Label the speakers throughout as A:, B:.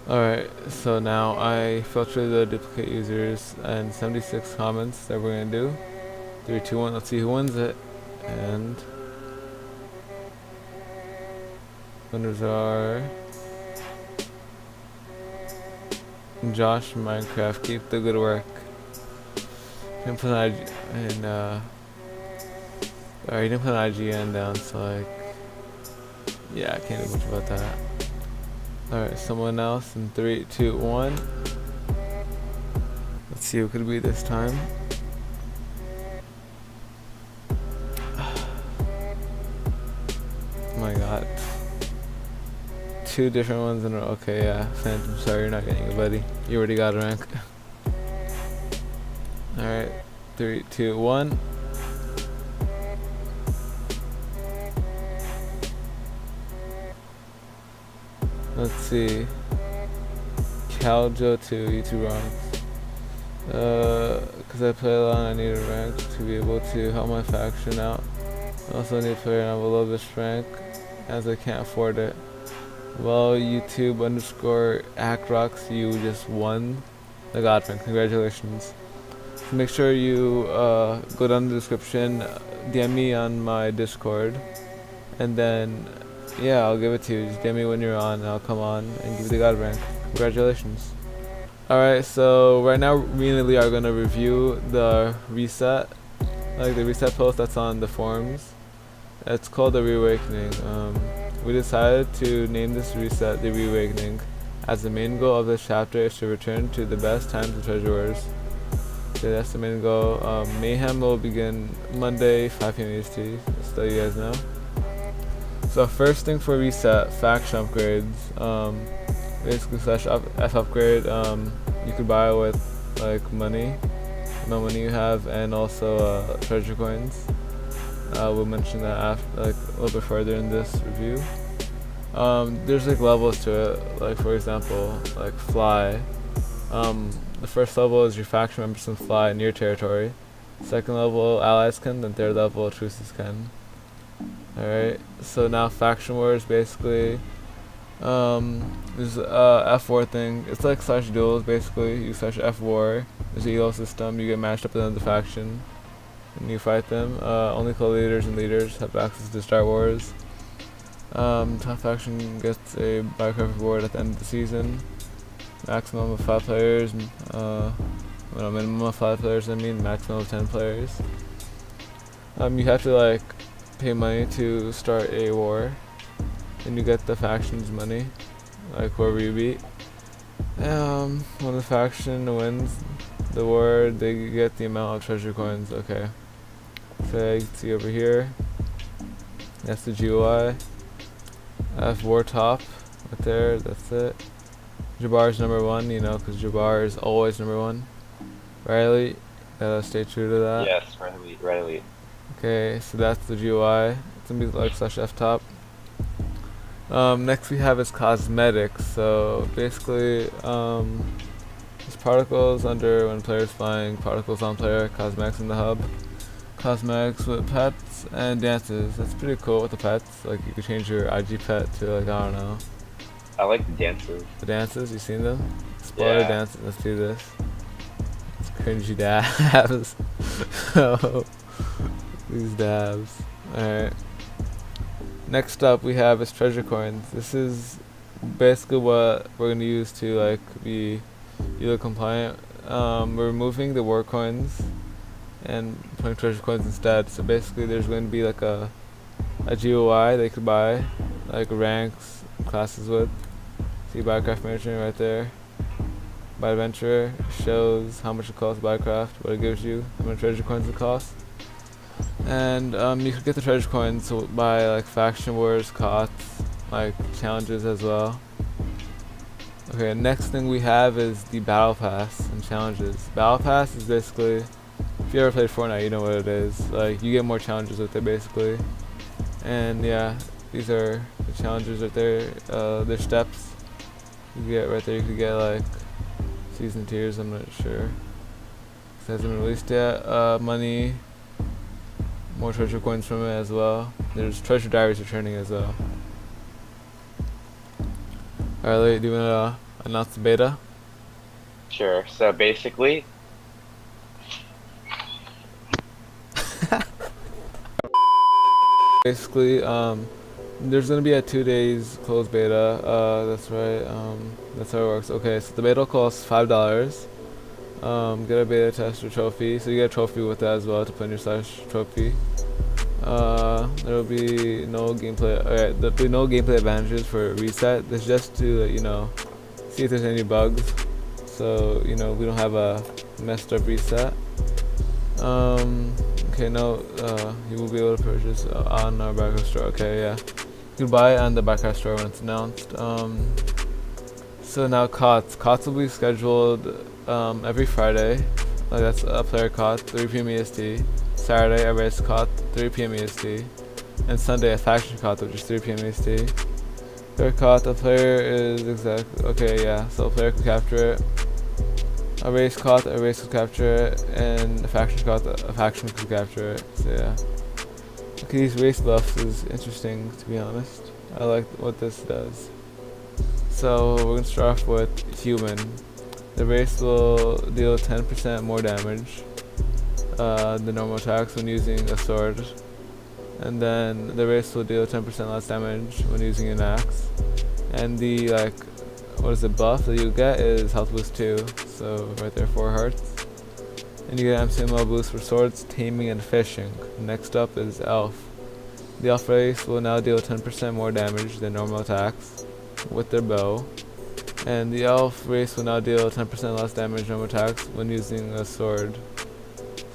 A: Alright, so now I filter the duplicate users and 76 comments that we're gonna do. 3, 2, 1, let's see who wins it. And winners are Josh from Minecraft. Keep the good work. Didn't put an IG and alright, he didn't put an IGN down, so like yeah, I can't do much about that. Alright, someone else in 3, 2, 1. Let's see who could be this time. Oh my god. 2 different ones in a row. Okay, yeah. Phantom, sorry you're not getting it, buddy. You already got a rank. Alright. 3, 2, 1. Let's see. Caljo2, you 2 wrongs. Cause I play a lot and I need a rank to be able to help my faction out. I also need a player and I have a low best rank as I can't afford it. Well, YouTube underscore Actrox, you just won the God rank. Congratulations. So make sure you go down the description, DM me on my Discord, and then yeah, I'll give it to you. Just DM me when you're on, and I'll come on and give you the God rank. Congratulations. Alright, so right now me and Lee are gonna review the reset, like the reset post that's on the forums. It's called the Reawakening. We decided to name this reset the Reawakening, as the main goal of this chapter is to return to the best times of Treasure Wars. So that's the main goal. Mayhem will begin Monday, 5 p.m. EST, just so you guys know. So first thing for reset, faction upgrades. Basically slash F upgrade, you could buy with like money, no money you have, and also treasure coins. We'll mention that after, like a little bit further in this review. There's like levels to it, like for example, like fly. The first level is your faction members can fly in your territory. Second level allies can, then third level truces can. Alright, so now faction wars basically. There's F war thing. It's like slash duels basically. You slash F war. There's an elo system. You get matched up with another faction and you fight them. Only co-leaders and leaders have access to Star Wars. Top faction gets a Minecraft reward at the end of the season. Maximum of 5 players. Minimum of 5 players. I mean, maximum of 10 players. You have to like pay money to start a war, and you get the faction's money, like whoever you beat. When the faction wins the war, they get the amount of treasure coins. Okay, so you can see over here, that's the GUI. F war top right there, that's it. Jabbar's number 1, you know, because Jabbar is always number 1. Riley, gotta stay true to that.
B: Yes, Riley.
A: Okay, so that's the GUI. It's gonna be like slash F top. Next we have is cosmetics. So basically, there's particles under when players flying, particles on player, cosmetics in the hub, cosmetics with pets and dances. That's pretty cool with the pets. Like you could change your IG pet to like I don't know.
B: I like the dances.
A: The dances, you seen them? Explorer dances. Let's do this. It's cringy dabs. Oh, these dabs. Alright. Next up we have is treasure coins. This is basically what we're going to use to like be ELO compliant. We're removing the war coins and putting treasure coins instead. So basically there's going to be like a GUI they could buy like ranks, classes with. See Bycraft merchant right there. By adventurer shows how much it costs Bycraft, what it gives you, how many treasure coins it costs. And you could get the treasure coins by like faction wars, cots, like challenges as well. Okay, next thing we have is the battle pass and challenges. Battle pass is basically, if you ever played Fortnite, you know what it is. Like you get more challenges with it basically. And yeah, these are the challenges right there. There's steps you get right there. You could get like season tiers. I'm not sure. It hasn't been released yet. Money. More treasure coins from it as well. There's treasure diaries returning as well. Alright, do you wanna announce the beta?
B: Sure. So basically,
A: Basically, there's gonna be a 2 days closed beta. That's right. That's how it works. Okay, so the beta costs $5. Get a beta tester trophy. So you get a trophy with that as well to put in your slash trophy. There will be no gameplay. Alright, there'll be no gameplay advantages for reset. This is just to see if there's any bugs. So we don't have a messed up reset. Okay, no, you will be able to purchase on our background store. Okay, yeah, you can buy it on the background store when it's announced. So now COTS will be scheduled every Friday. Like that's a player COT 3 p.m. EST. Saturday a race COT 3 p.m. EST, and Sunday a faction COT which is 3 p.m. EST. Player COT, a player is exactly okay. Yeah, so a player can capture it. A race COT, a race could capture it, and a faction COT, a faction could capture it. So yeah. Okay, these race buffs is interesting to be honest. I like what this does. So we're gonna start off with human. The race will deal 10% more damage than normal attacks when using a sword, and then the race will deal 10% less damage when using an axe. And the what is the buff that you get is health boost 2, so right there 4 hearts. And you get MCML boost for swords, taming, and fishing. Next up is elf. The elf race will now deal 10% more damage than normal attacks with their bow. And the elf race will now deal 10% less damage than normal attacks when using a sword.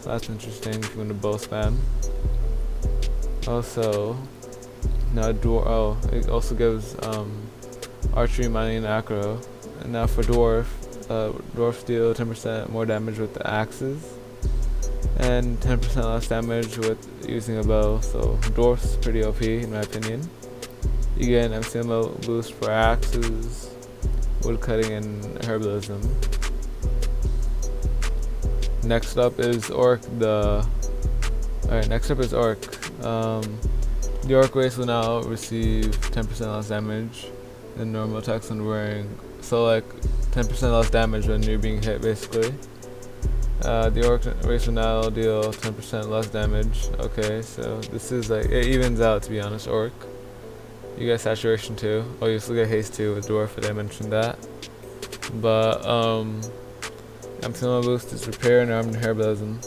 A: So that's interesting if you want to bow spam. Also, now it also gives archery, mining, and acro. And now for dwarf, dwarfs deal 10% more damage with the axes, and 10% less damage with using a bow. So dwarf's pretty OP in my opinion. You get an MCMO boost for axes, woodcutting, and herbalism. Next up is orc. Next up is orc. The orc race will now receive 10% less damage than normal attacks when wearing. So 10% less damage when you're being hit, basically. The orc race will now deal 10% less damage. Okay, so this is it evens out, to be honest. Orc. You get saturation too. Oh, you still get haste too with dwarf, but I mentioned that. But MCMO boost is repair and armed and herbalism.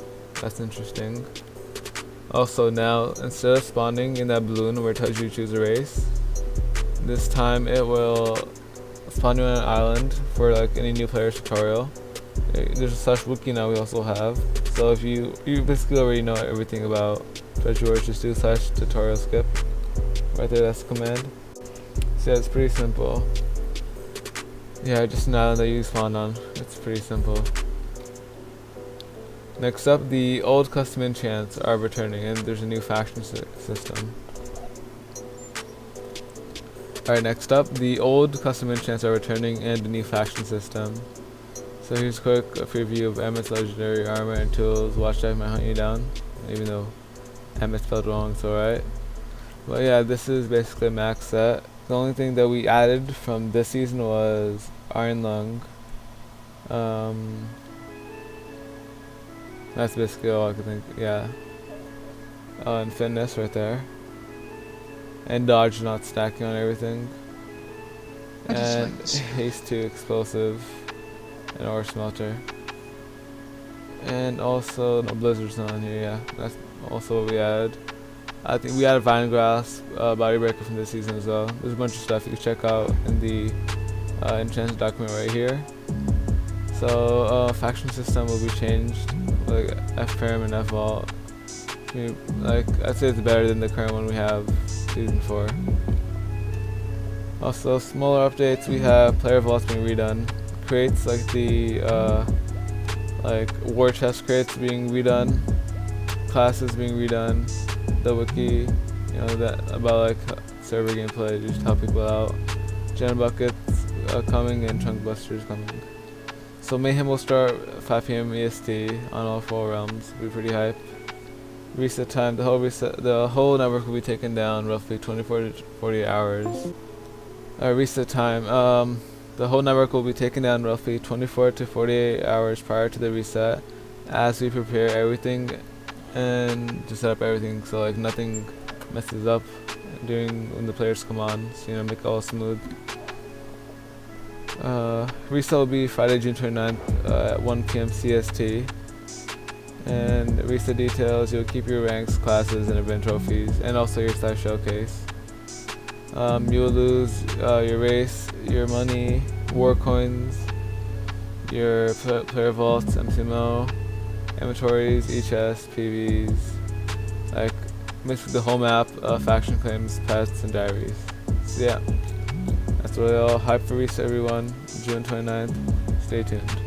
A: That's interesting. Also now, instead of spawning in that balloon where it tells you to choose a race, this time it will spawn you on an island for any new player's tutorial. There's a slash wiki now we also have. So if you basically already know everything about treasurewars, just do slash tutorial skip. Right there, that's the command. So yeah, it's pretty simple. Yeah, just an island that you spawn on. It's pretty simple. Next up, the old custom enchants are returning, and there's a new faction system. Alright, next up, the old custom enchants are returning and a new faction system. So here's a quick preview of Emmett's legendary armor and tools. Watch that might hunt you down, even though Emmett spelled wrong, it's alright. But yeah, this is basically a max set. The only thing that we added from this season was Iron Lung. That's basically all I can think, yeah. And fitness right there. And dodge not stacking on everything. And haste 2 explosive. And ore smelter. And also, no, blizzard's not on here, yeah. That's also what we added. I think we added Vine Grass, Body Breaker from this season as well. There's a bunch of stuff you can check out in the Enchants document right here. So, faction system will be changed. F-Param and F-Vault. I'd say it's better than the current one we have, Season 4. Also, smaller updates, we have player vaults being redone. Crates the war chest crates being redone. Classes being redone. The wiki, that about server gameplay, just help people out. Gen buckets coming and chunk busters coming. So Mayhem will start 5 p.m. EST on all 4 realms. Be pretty hype. Reset time, the whole network will be taken down roughly 24 to 48 hours. Reset time, The whole network will be taken down roughly 24 to 48 hours prior to the reset, as we prepare everything and to set up everything so like nothing messes up during when the players come on, so you know, make it all smooth. Reset will be Friday, June 29th at 1 p.m. CST. And reset details, you'll keep your ranks, classes, and event trophies, and also your star showcase. You'll lose your race, your money, war coins, your player vaults, MCMO, inventories, e-chests, PVs, like basically the whole map, faction claims, pets, and diaries. So yeah, that's really all. Hype for reset, everyone. June 29th. Stay tuned.